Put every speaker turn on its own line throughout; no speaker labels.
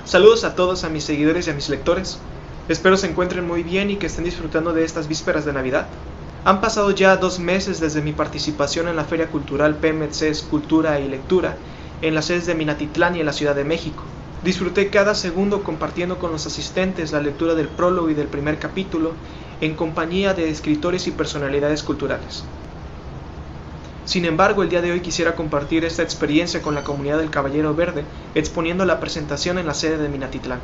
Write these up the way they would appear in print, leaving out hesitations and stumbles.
Saludos a todos, a mis seguidores y a mis lectores. Espero se encuentren muy bien y que estén disfrutando de estas vísperas de Navidad. Han pasado ya 2 meses desde mi participación en la Feria Cultural PEMETCES Cultura y Lectura en las sedes de Minatitlán y en la Ciudad de México. Disfruté cada segundo compartiendo con los asistentes la lectura del prólogo y del primer capítulo en compañía de escritores y personalidades culturales. Sin embargo, el día de hoy quisiera compartir esta experiencia con la comunidad del Caballero Verde, exponiendo la presentación en la sede de Minatitlán.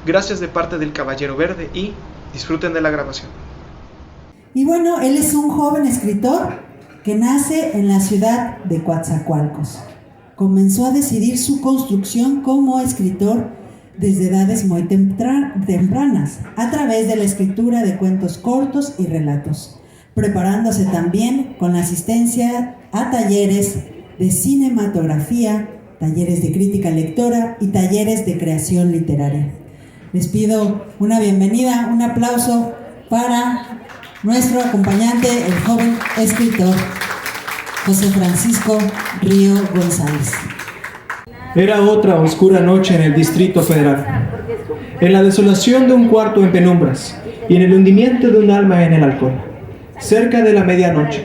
Gracias de parte del Caballero Verde y disfruten de la grabación.
Y bueno, él es un joven escritor que nace en la ciudad de Coatzacoalcos. Comenzó a decidir su construcción como escritor desde edades muy tempranas, a través de la escritura de cuentos cortos y relatos, preparándose también con la asistencia a talleres de cinematografía, talleres de crítica lectora y talleres de creación literaria. Les pido una bienvenida, un aplauso para nuestro acompañante, el joven escritor José Francisco Río González.
Era otra oscura noche en el Distrito Federal, en la desolación de un cuarto en penumbras y en el hundimiento de un alma en el alcohol. Cerca de la medianoche,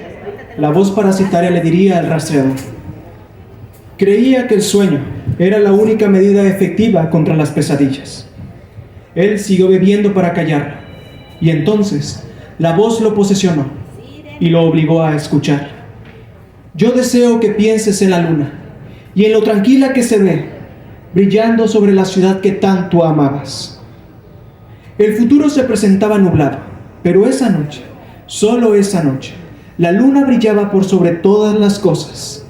la voz parasitaria le diría al rastreador: creía que el sueño era la única medida efectiva contra las pesadillas. Él siguió bebiendo para callarla, y entonces la voz lo posesionó y lo obligó a escuchar. Yo deseo que pienses en la luna y en lo tranquila que se ve, brillando sobre la ciudad que tanto amabas. El futuro se presentaba nublado, pero esa noche, solo esa noche, la luna brillaba por sobre todas las cosas.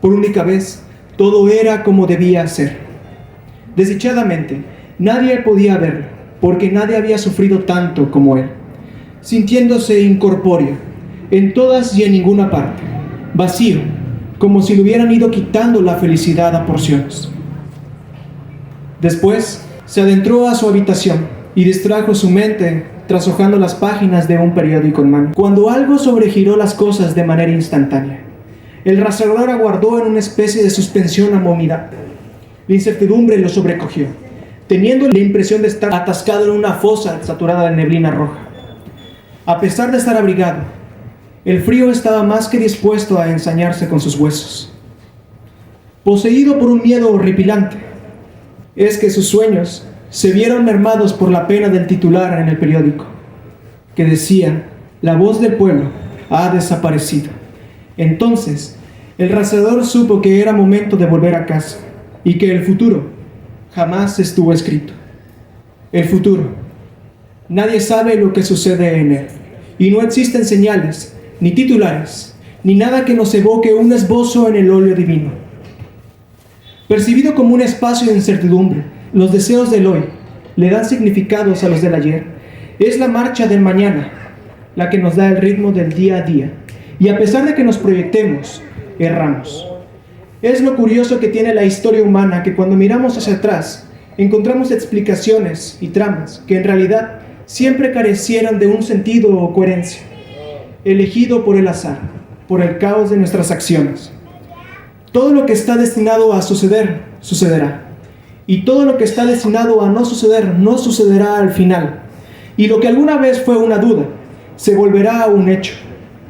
Por única vez, todo era como debía ser. Desdichadamente, nadie podía verlo, porque nadie había sufrido tanto como él, sintiéndose incorpóreo, en todas y en ninguna parte, vacío, como si le hubieran ido quitando la felicidad a porciones. Después, se adentró a su habitación y distrajo su mente tras hojando las páginas de un periódico en mano, cuando algo sobregiró las cosas de manera instantánea. El rastreador aguardó en una especie de suspensión amómida. La incertidumbre lo sobrecogió, teniendo la impresión de estar atascado en una fosa saturada de neblina roja. A pesar de estar abrigado, el frío estaba más que dispuesto a ensañarse con sus huesos. Poseído por un miedo horripilante, es que sus sueños se vieron mermados por la pena del titular en el periódico, que decía: la voz del pueblo ha desaparecido. Entonces, el rastreador supo que era momento de volver a casa y que el futuro jamás estuvo escrito. El futuro, nadie sabe lo que sucede en él, y no existen señales, ni titulares, ni nada que nos evoque un esbozo en el óleo divino. Percibido como un espacio de incertidumbre, los deseos del hoy le dan significados a los del ayer. Es la marcha del mañana la que nos da el ritmo del día a día, y a pesar de que nos proyectemos, erramos. Es lo curioso que tiene la historia humana, que cuando miramos hacia atrás encontramos explicaciones y tramas que en realidad siempre carecieran de un sentido o coherencia, elegido por el azar, por el caos de nuestras acciones. Todo lo que está destinado a suceder, sucederá. Y todo lo que está destinado a no suceder, no sucederá al final. Y lo que alguna vez fue una duda, se volverá a un hecho.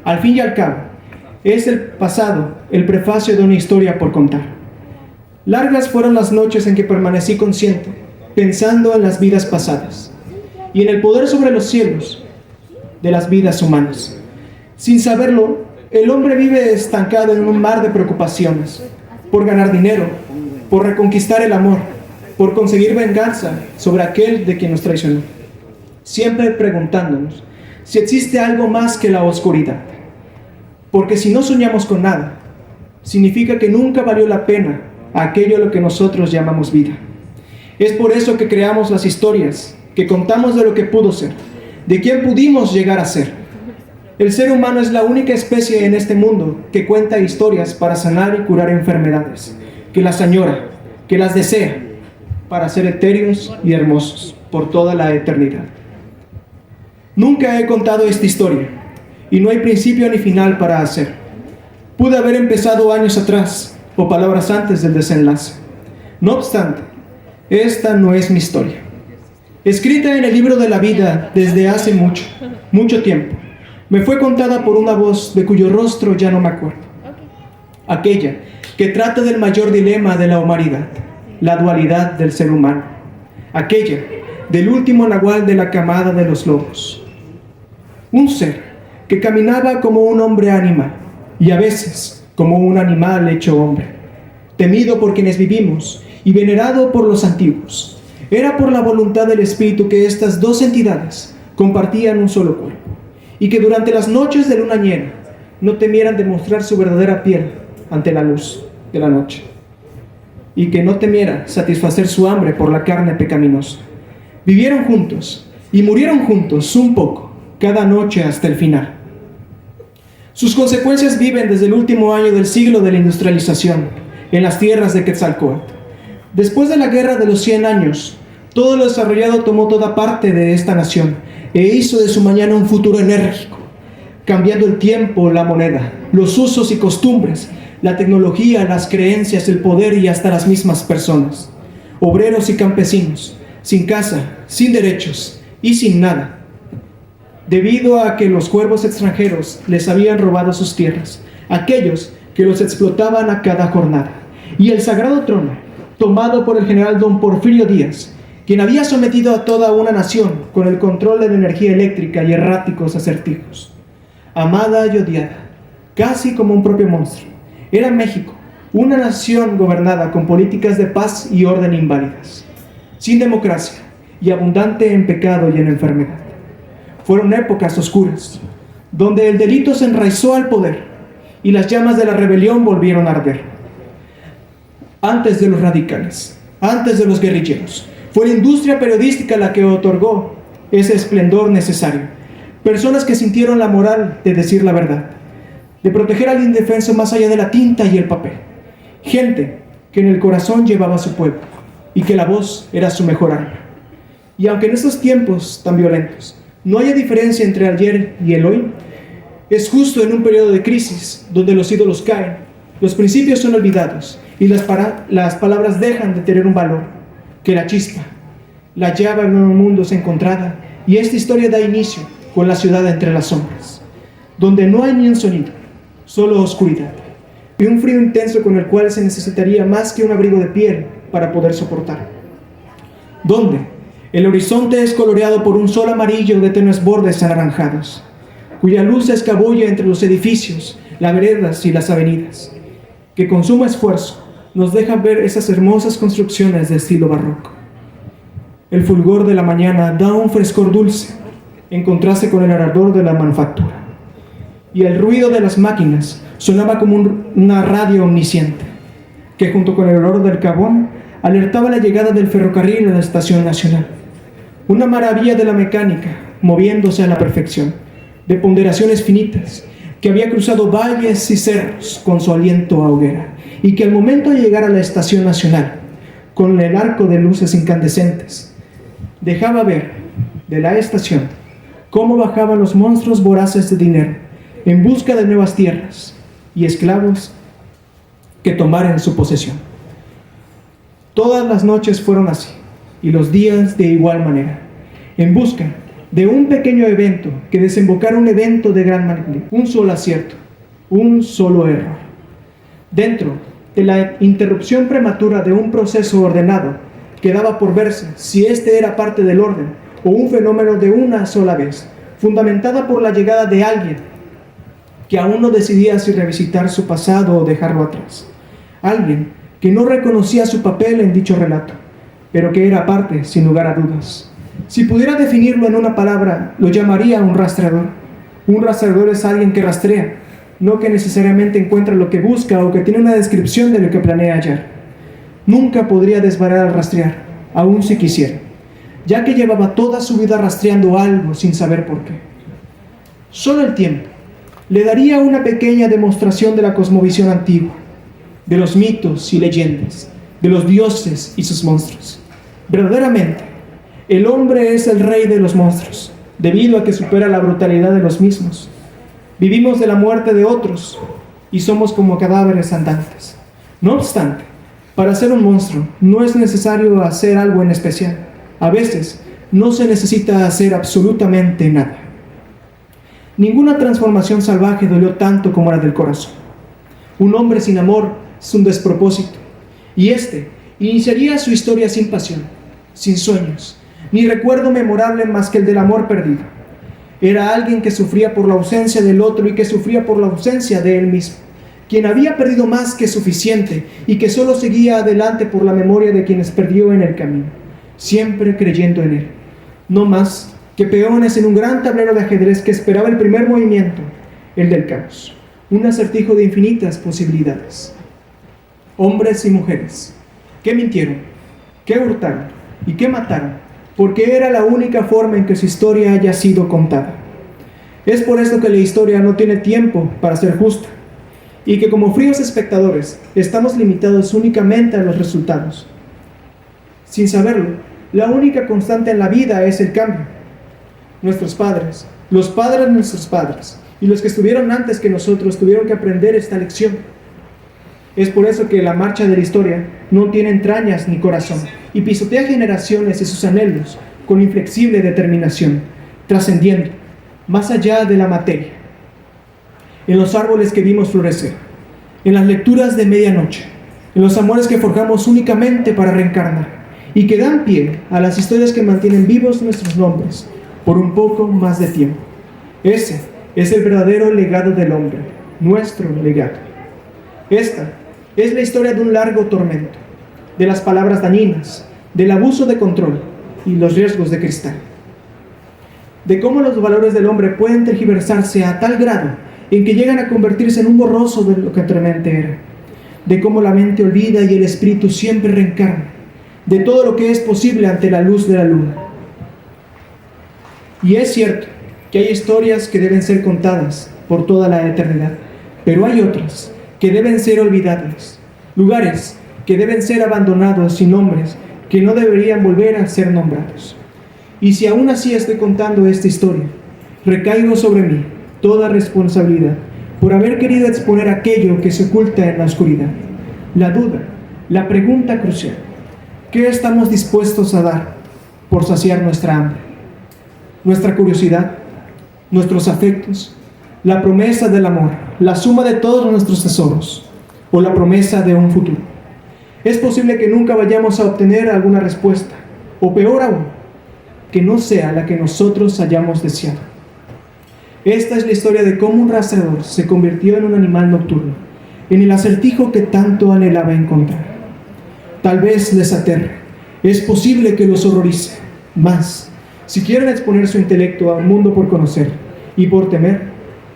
Al fin y al cabo, es el pasado, el prefacio de una historia por contar. Largas fueron las noches en que permanecí consciente, pensando en las vidas pasadas y en el poder sobre los cielos de las vidas humanas. Sin saberlo, el hombre vive estancado en un mar de preocupaciones, por ganar dinero, por reconquistar el amor, por conseguir venganza sobre aquel de quien nos traicionó, siempre preguntándonos si existe algo más que la oscuridad. Porque si no soñamos con nada, significa que nunca valió la pena aquello a lo que nosotros llamamos vida. Es por eso que creamos las historias, que contamos de lo que pudo ser, de quién pudimos llegar a ser. El ser humano es la única especie en este mundo que cuenta historias para sanar y curar enfermedades, que las añora, que las desea, para ser etéreos y hermosos por toda la eternidad. Nunca he contado esta historia, y no hay principio ni final para hacer. Pude haber empezado años atrás, o palabras antes del desenlace. No obstante, Esta no es mi historia. Escrita en el libro de la vida desde hace mucho tiempo, me fue contada por una voz de cuyo rostro ya no me acuerdo. Aquella que trata del mayor dilema de la humanidad, la dualidad del ser humano. Aquella del último nahual de la camada de los lobos. Un ser que caminaba como un hombre animal y a veces como un animal hecho hombre, temido por quienes vivimos y venerado por los antiguos. Era por la voluntad del espíritu que estas dos entidades compartían un solo cuerpo y que durante las noches de luna llena no temieran demostrar su verdadera piel ante la luz de la noche y que no temiera satisfacer su hambre por la carne pecaminosa. Vivieron juntos y murieron juntos un poco cada noche hasta el final. Sus consecuencias viven desde el último año del siglo de la industrialización en las tierras de Quetzalcóatl. Después de la guerra de los 100 años, todo lo desarrollado tomó toda parte de esta nación e hizo de su mañana un futuro enérgico, cambiando el tiempo, la moneda, los usos y costumbres, la tecnología, las creencias, el poder y hasta las mismas personas. Obreros y campesinos, sin casa, sin derechos y sin nada, debido a que los cuervos extranjeros les habían robado sus tierras, aquellos que los explotaban a cada jornada, y el sagrado trono, tomado por el general don Porfirio Díaz, quien había sometido a toda una nación con el control de la energía eléctrica y erráticos acertijos. Amada y odiada, casi como un propio monstruo, era México, una nación gobernada con políticas de paz y orden inválidas, sin democracia y abundante en pecado y en enfermedad. Fueron épocas oscuras, donde el delito se enraizó al poder y las llamas de la rebelión volvieron a arder. Antes de los radicales, antes de los guerrilleros, fue la industria periodística la que otorgó ese esplendor necesario. Personas que sintieron la moral de decir la verdad, de proteger al indefenso más allá de la tinta y el papel. Gente que en el corazón llevaba a su pueblo y que la voz era su mejor arma. Y aunque en estos tiempos tan violentos no haya diferencia entre ayer y el hoy, es justo en un periodo de crisis donde los ídolos caen, los principios son olvidados y las palabras dejan de tener un valor, que la chispa, la llave en un mundo es encontrada, y esta historia da inicio con la ciudad entre las sombras, donde no hay ni un sonido, solo oscuridad, y un frío intenso con el cual se necesitaría más que un abrigo de piel para poder soportar. Donde el horizonte es coloreado por un sol amarillo de tenues bordes anaranjados, cuya luz se escabulle entre los edificios, las veredas y las avenidas, que con sumo esfuerzo nos deja ver esas hermosas construcciones de estilo barroco. El fulgor de la mañana da un frescor dulce, en contraste con el ardor de la manufactura, y el ruido de las máquinas sonaba como una radio omnisciente, que junto con el olor del carbón alertaba la llegada del ferrocarril a la estación nacional. Una maravilla de la mecánica, moviéndose a la perfección, de ponderaciones finitas, que había cruzado valles y cerros con su aliento a hoguera, y que al momento de llegar a la estación nacional, con el arco de luces incandescentes, dejaba ver de la estación cómo bajaban los monstruos voraces de dinero en busca de nuevas tierras y esclavos que tomar en su posesión. Todas las noches fueron así, y los días de igual manera, en busca de un pequeño evento que desembocara un evento de gran magnitud, un solo acierto, un solo error. Dentro de la interrupción prematura de un proceso ordenado, quedaba por verse si este era parte del orden o un fenómeno de una sola vez, fundamentada por la llegada de alguien que aún no decidía si revisitar su pasado o dejarlo atrás. Alguien que no reconocía su papel en dicho relato, pero que era parte, sin lugar a dudas. Si pudiera definirlo en una palabra, lo llamaría un rastreador. Un rastreador es alguien que rastrea, no que necesariamente encuentra lo que busca o que tiene una descripción de lo que planea hallar. Nunca podría desvarar al rastrear, aun si quisiera, ya que llevaba toda su vida rastreando algo sin saber por qué. Solo el tiempo le daría una pequeña demostración de la cosmovisión antigua, de los mitos y leyendas, de los dioses y sus monstruos. Verdaderamente, el hombre es el rey de los monstruos, debido a que supera la brutalidad de los mismos. Vivimos de la muerte de otros y somos como cadáveres andantes. No obstante, Para ser un monstruo no es necesario hacer algo en especial. A veces no se necesita hacer absolutamente nada. Ninguna transformación salvaje dolió tanto como la del corazón. Un hombre sin amor es un despropósito, y este iniciaría su historia sin pasión, sin sueños, ni recuerdo memorable más que el del amor perdido. Era alguien que sufría por la ausencia del otro y que sufría por la ausencia de él mismo, quien había perdido más que suficiente y que solo seguía adelante por la memoria de quienes perdió en el camino, siempre creyendo en él, no más que peones en un gran tablero de ajedrez que esperaba el primer movimiento, el del caos, un acertijo de infinitas posibilidades. Hombres y mujeres, que mintieron, que hurtaron y que mataron, porque era la única forma en que su historia haya sido contada. Es por esto que la historia no tiene tiempo para ser justa, y que como fríos espectadores estamos limitados únicamente a los resultados. Sin saberlo, la única constante en la vida es el cambio. Nuestros padres, los padres de nuestros padres, y los que estuvieron antes que nosotros tuvieron que aprender esta lección. Es por eso que la marcha de la historia no tiene entrañas ni corazón, y pisotea generaciones y sus anhelos con inflexible determinación, trascendiendo más allá de la materia. En los árboles que vimos florecer, en las lecturas de medianoche, en los amores que forjamos únicamente para reencarnar, y que dan pie a las historias que mantienen vivos nuestros nombres por un poco más de tiempo. Ese es el verdadero legado del hombre, nuestro legado. Esta es la historia de un largo tormento, de las palabras dañinas, del abuso de control y los riesgos de cristal. De cómo los valores del hombre pueden tergiversarse a tal grado en que llegan a convertirse en un borroso de lo que anteriormente era. De cómo la mente olvida y el espíritu siempre reencarna. De todo lo que es posible ante la luz de la luna. Y es cierto que hay historias que deben ser contadas por toda la eternidad, pero hay otras que deben ser olvidadas, lugares que deben ser abandonados y nombres que no deberían volver a ser nombrados. Y si aún así estoy contando esta historia, recaigo sobre mí toda responsabilidad por haber querido exponer aquello que se oculta en la oscuridad, la duda, la pregunta crucial: ¿qué estamos dispuestos a dar por saciar nuestra hambre? Nuestra curiosidad, nuestros afectos, la promesa del amor, la suma de todos nuestros tesoros, o la promesa de un futuro. Es posible que nunca vayamos a obtener alguna respuesta, o peor aún, que no sea la que nosotros hayamos deseado. Esta es la historia de cómo un rastreador se convirtió en un animal nocturno, en el acertijo que tanto anhelaba encontrar. Tal vez les aterre, es posible que los horrorice, mas si quieren exponer su intelecto a un mundo por conocer y por temer,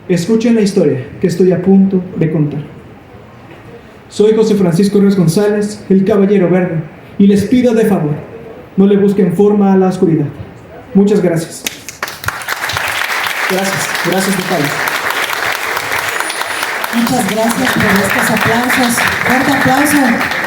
escuchen la historia que estoy a punto de contar. Soy José Francisco Ríos González, el Caballero Verde, y les pido de favor, no le busquen forma a la oscuridad. Muchas gracias. Gracias, mi padre.
Muchas gracias por estos aplausos. Fuerte aplauso.